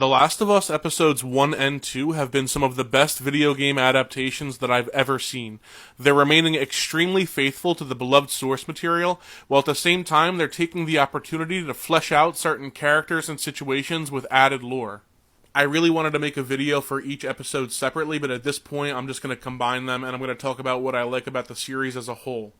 The Last of Us episodes 1 and 2 have been some of the best video game adaptations that I've ever seen. They're remaining extremely faithful to the beloved source material, while at the same time they're taking the opportunity to flesh out certain characters and situations with added lore. I really wanted to make a video for each episode separately, but at this point I'm just going to combine them and I'm going to talk about what I like about the series as a whole.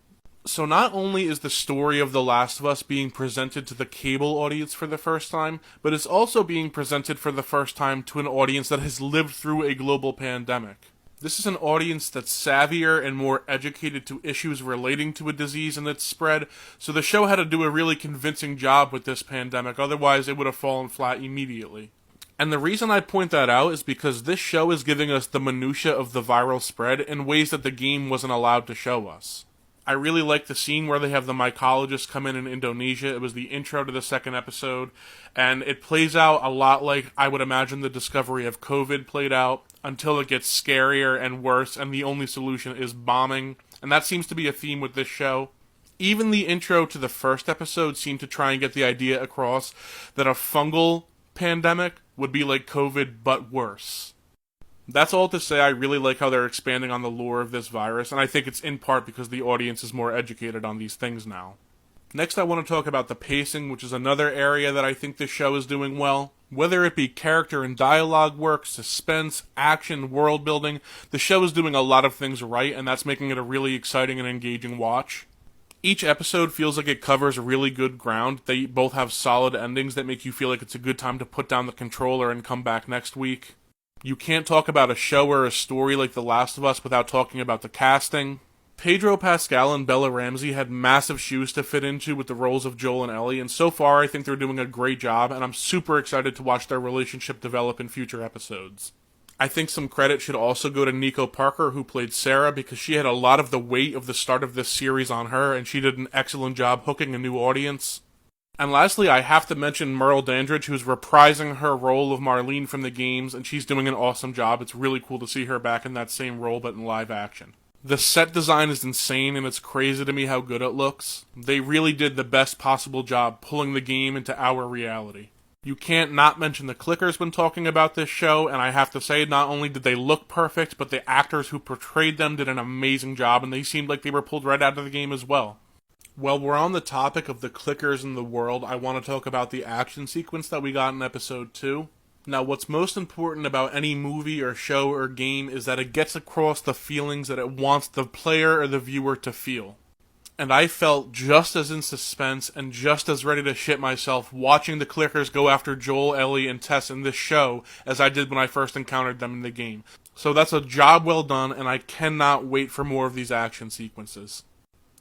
So not only is the story of The Last of Us being presented to the cable audience for the first time, but it's also being presented for the first time to an audience that has lived through a global pandemic. This is an audience that's savvier and more educated to issues relating to a disease and its spread, so the show had to do a really convincing job with this pandemic, otherwise it would have fallen flat immediately. And the reason I point that out is because this show is giving us the minutia of the viral spread in ways that the game wasn't allowed to show us. I really like the scene where they have the mycologist come in Indonesia. It was the intro to the second episode, and it plays out a lot like I would imagine the discovery of COVID played out, until it gets scarier and worse, and the only solution is bombing, and that seems to be a theme with this show. Even the intro to the first episode seemed to try and get the idea across that a fungal pandemic would be like COVID, but worse. That's all to say, I really like how they're expanding on the lore of this virus, and I think it's in part because the audience is more educated on these things now. Next, I want to talk about the pacing, which is another area that I think this show is doing well. Whether it be character and dialogue work, suspense, action, world building, the show is doing a lot of things right, and that's making it a really exciting and engaging watch. Each episode feels like it covers really good ground. They both have solid endings that make you feel like it's a good time to put down the controller and come back next week. You can't talk about a show or a story like The Last of Us without talking about the casting. Pedro Pascal and Bella Ramsey had massive shoes to fit into with the roles of Joel and Ellie, and so far I think they're doing a great job, and I'm super excited to watch their relationship develop in future episodes. I think some credit should also go to Nico Parker, who played Sarah, because she had a lot of the weight of the start of this series on her, and she did an excellent job hooking a new audience. And lastly, I have to mention Merle Dandridge, who's reprising her role of Marlene from the games, and she's doing an awesome job. It's really cool to see her back in that same role, but in live action. The set design is insane, and it's crazy to me how good it looks. They really did the best possible job pulling the game into our reality. You can't not mention the clickers when talking about this show, and I have to say, not only did they look perfect, but the actors who portrayed them did an amazing job, and they seemed like they were pulled right out of the game as well. While we're on the topic of the clickers in the world, I want to talk about the action sequence that we got in episode 2. Now, what's most important about any movie or show or game is that it gets across the feelings that it wants the player or the viewer to feel. And I felt just as in suspense and just as ready to shit myself watching the clickers go after Joel, Ellie, and Tess in this show as I did when I first encountered them in the game. So that's a job well done, and I cannot wait for more of these action sequences.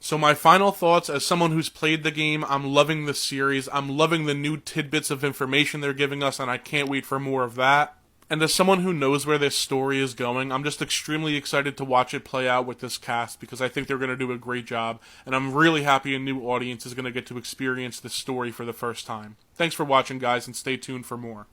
So my final thoughts, as someone who's played the game, I'm loving this series, I'm loving the new tidbits of information they're giving us, and I can't wait for more of that. And as someone who knows where this story is going, I'm just extremely excited to watch it play out with this cast, because I think they're going to do a great job, and I'm really happy a new audience is going to get to experience this story for the first time. Thanks for watching, guys, and stay tuned for more.